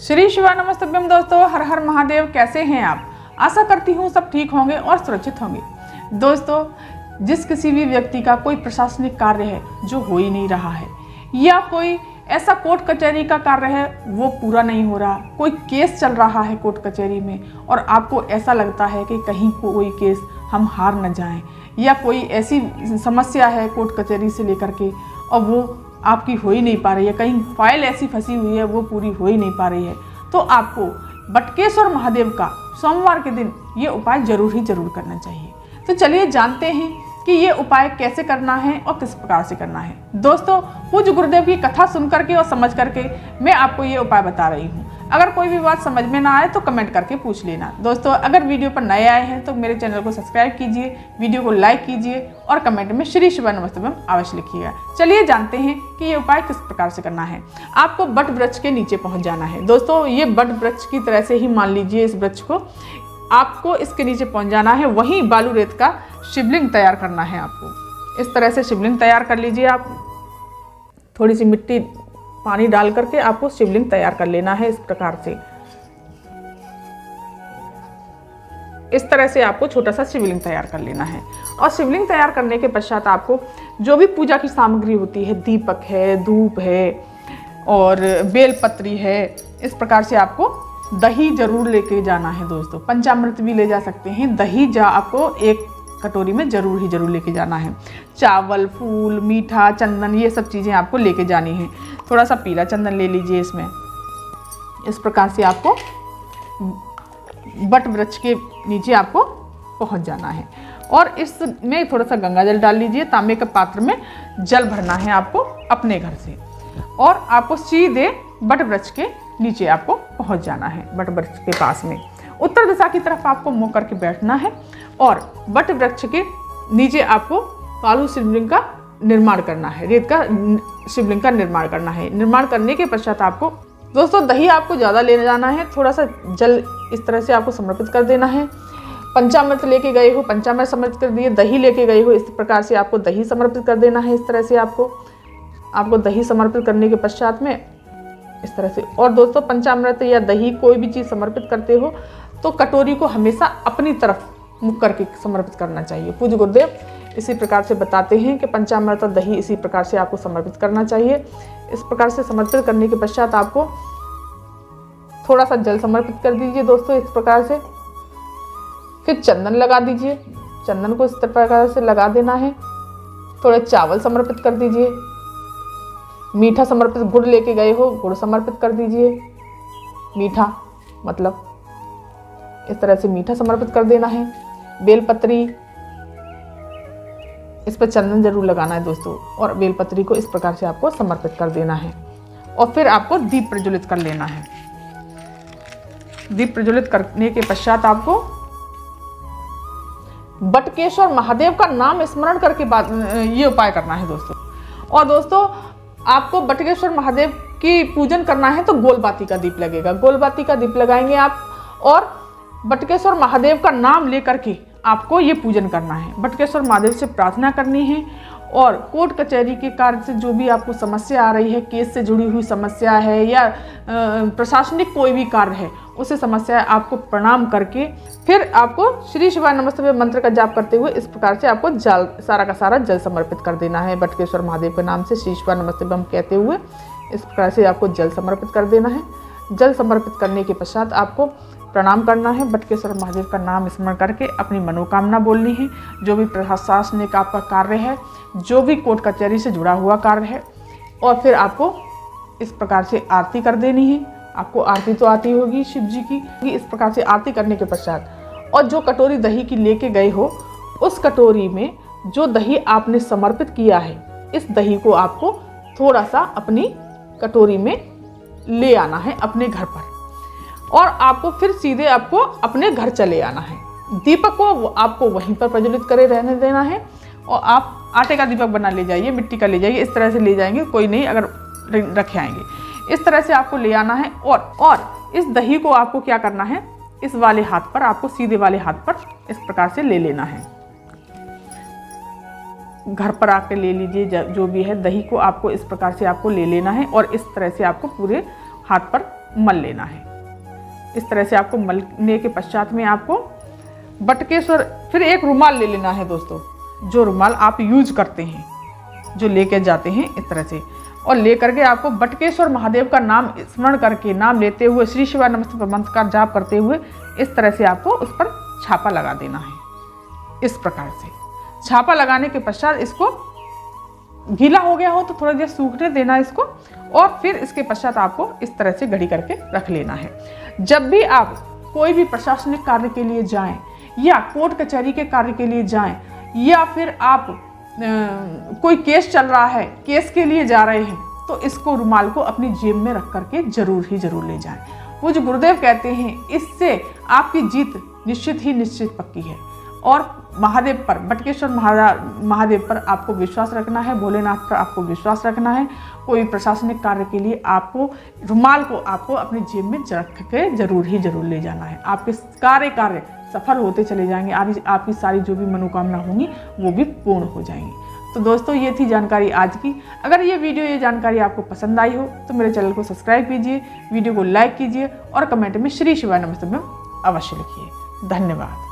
श्री शिवा नमस्तभ्यम दोस्तों, हर हर महादेव। कैसे हैं आप? आशा करती हूँ सब ठीक होंगे और सुरक्षित होंगे। दोस्तों, जिस किसी भी व्यक्ति का कोई प्रशासनिक कार्य है जो हो ही नहीं रहा है, या कोई ऐसा कोर्ट कचहरी का कार्य है वो पूरा नहीं हो रहा, कोई केस चल रहा है कोर्ट कचहरी में और आपको ऐसा लगता है कि कहीं कोई केस हम हार न जाएं, या कोई ऐसी समस्या है कोर्ट कचहरी से लेकर के और वो आपकी हो ही नहीं पा रही है, कहीं फाइल ऐसी फंसी हुई है वो पूरी हो ही नहीं पा रही है, तो आपको बटकेश्वर महादेव का सोमवार के दिन ये उपाय जरूर करना चाहिए। तो चलिए जानते हैं कि ये उपाय कैसे करना है और किस प्रकार से करना है। दोस्तों, पूज्य गुरुदेव की कथा सुन करके और समझ करके मैं आपको ये उपाय बता रही हूँ। अगर कोई भी बात समझ में ना आए तो कमेंट करके पूछ लेना। दोस्तों, अगर वीडियो पर नए आए हैं तो मेरे चैनल को सब्सक्राइब कीजिए, वीडियो को लाइक कीजिए और कमेंट में श्री शिवा नमस्तभ्यम अवश्य लिखिएगा। चलिए जानते हैं कि ये उपाय किस प्रकार से करना है। आपको बट वृक्ष के नीचे पहुँच जाना है। दोस्तों, ये बट वृक्ष की तरह से ही मान लीजिए इस वृक्ष को, आपको इसके नीचे पहुँच जाना है। वहीं बालू रेत का शिवलिंग तैयार करना है आपको। इस तरह से शिवलिंग तैयार कर लीजिए। आप थोड़ी सी मिट्टी पानी डाल करके आपको शिवलिंग तैयार कर लेना है। इस प्रकार से, इस तरह से आपको छोटा सा शिवलिंग तैयार कर लेना है। और शिवलिंग तैयार करने के पश्चात आपको जो भी पूजा की सामग्री होती है, दीपक है, धूप है और बेलपत्री है, इस प्रकार से आपको दही जरूर लेके जाना है। दोस्तों, पंचामृत भी ले जा सकते हैं। दही आपको एक कटोरी में जरूर लेके जाना है। चावल, फूल, मीठा, चंदन, ये सब चीज़ें आपको लेके जानी है। थोड़ा सा पीला चंदन ले लीजिए इसमें। इस प्रकार से आपको बट वृक्ष के नीचे आपको पहुंच जाना है और इसमें थोड़ा सा गंगा जल डाल लीजिए। तांबे के पात्र में जल भरना है आपको अपने घर से और आपको सीधे बट वृक्ष के नीचे आपको पहुंच जाना है। बट वृक्ष के पास में उत्तर दिशा की तरफ आपको मुंह करके बैठना है और बट वृक्ष के नीचे आपको बालू शिवलिंग का निर्माण करना है, रेत का शिवलिंग का निर्माण करना है। निर्माण करने के पश्चात आपको दोस्तों दही आपको ज़्यादा ले जाना है। थोड़ा सा जल इस तरह से आपको समर्पित कर देना है। पंचामृत लेके गए हो, पंचामृत समर्पित कर दिए। दही लेके गए हो, इस प्रकार से आपको दही समर्पित कर देना है। इस तरह से आपको दही समर्पित करने के पश्चात में इस तरह से। और दोस्तों, पंचामृत या दही कोई भी चीज़ समर्पित करते हो तो कटोरी को हमेशा अपनी तरफ मुख करके समर्पित करना चाहिए। पूज्य गुरुदेव इसी प्रकार से बताते हैं कि पंचामृत और दही इसी प्रकार से आपको समर्पित करना चाहिए। इस प्रकार से समर्पित करने के पश्चात आपको थोड़ा सा जल समर्पित कर दीजिए। दोस्तों, इस प्रकार से फिर चंदन लगा दीजिए। चंदन को इस प्रकार से लगा देना है। थोड़े चावल समर्पित कर दीजिए। मीठा समर्पित, गुड़ लेके गए हो, गुड़ समर्पित कर दीजिए। मीठा मतलब इस तरह से मीठा समर्पित कर देना है। बेलपत्री, इस पर चंदन जरूर लगाना है दोस्तों। और बेलपत्री को इस प्रकार से आपको समर्पित कर देना है और फिर आपको दीप प्रज्वलित कर लेना है। दीप प्रज्वलित करने के पश्चात आपको बटकेश्वर महादेव का नाम स्मरण करके बाद ये उपाय करना है दोस्तों। और दोस्तों, आपको बटकेश्वर महादेव की पूजन करना है तो गोलबाती का दीप लगेगा। गोलबाती का दीप लगाएंगे आप और बटकेश्वर महादेव का नाम लेकर के आपको ये पूजन करना है। बटकेश्वर महादेव से प्रार्थना करनी है और कोर्ट कचहरी के कार्य से जो भी आपको समस्या आ रही है, केस से जुड़ी हुई समस्या है या प्रशासनिक कोई भी कार्य है, उसे समस्या आपको प्रणाम करके फिर आपको श्री शिवाय नमस्तभ्यम मंत्र का जाप करते हुए इस प्रकार से आपको जल सारा का सारा जल समर्पित कर देना है। बटकेश्वर महादेव के नाम से श्री शिवाय नमस्तभ्यम कहते हुए इस प्रकार से आपको जल समर्पित कर देना है। जल समर्पित करने के पश्चात आपको प्रणाम करना है। बटकेश्वर महादेव का नाम स्मरण करके अपनी मनोकामना बोलनी है। जो भी प्रशासनिक आपका कार्य है, जो भी कोर्ट कचहरी से जुड़ा हुआ कार्य है, और फिर आपको इस प्रकार से आरती कर देनी है। आपको आरती तो आती होगी शिव जी की। इस प्रकार से आरती करने के पश्चात और जो कटोरी दही की लेके गए हो, उस कटोरी में जो दही आपने समर्पित किया है, इस दही को आपको थोड़ा सा अपनी कटोरी में ले आना है अपने घर पर और आपको फिर सीधे आपको अपने घर चले आना है। दीपक को आपको वहीं पर प्रज्वलित करे रहने देना है और आप आटे का दीपक बना ले जाइए, मिट्टी का ले जाइए, इस तरह से ले जाएंगे, कोई नहीं अगर रखे आएंगे। इस तरह से आपको ले आना है और इस दही को आपको क्या करना है, इस वाले हाथ पर आपको सीधे वाले हाथ पर इस प्रकार से ले लेना है। घर पर आके ले लीजिए, जो भी है दही को आपको इस प्रकार से आपको ले लेना है और इस तरह से आपको पूरे हाथ पर मल लेना है। इस तरह से आपको मलने के पश्चात में आपको बटकेश्वर, फिर एक रुमाल ले लेना है दोस्तों, जो रुमाल आप यूज करते हैं, जो लेके जाते हैं इस तरह से, और लेकर के आपको बटकेश्वर महादेव का नाम स्मरण करके, नाम लेते हुए, श्री शिवाय नमस्ते मंत्र का जाप करते हुए इस तरह से आपको उस पर छापा लगा देना है। इस प्रकार से छापा लगाने के पश्चात इसको गीला हो गया हो तो थोड़ा देर सूखने देना इसको, और फिर इसके पश्चात आपको इस तरह से घड़ी करके रख लेना है। जब भी आप कोई भी प्रशासनिक कार्य के लिए जाएं या कोर्ट कचहरी के कार्य के लिए जाएं, या फिर आप कोई केस चल रहा है, केस के लिए जा रहे हैं, तो इसको रुमाल को अपनी जेब में रख करके जरूर ले जाएं। पूज्य गुरुदेव कहते हैं इससे आपकी जीत निश्चित ही निश्चित पक्की है। और महादेव पर, बटकेश्वर महादेव पर आपको विश्वास रखना है, भोलेनाथ पर आपको विश्वास रखना है। कोई प्रशासनिक कार्य के लिए आपको रुमाल को आपको अपनी जेब में रख के जरूर ले जाना है। आपके कार्य सफल होते चले जाएंगे, आपकी सारी जो भी मनोकामना होंगी वो भी पूर्ण हो जाएंगी। तो दोस्तों ये थी जानकारी आज की। अगर ये जानकारी आपको पसंद आई हो तो मेरे चैनल को सब्सक्राइब कीजिए, वीडियो को लाइक कीजिए और कमेंट में श्री शिवाय नमस्ते अवश्य लिखिए। धन्यवाद।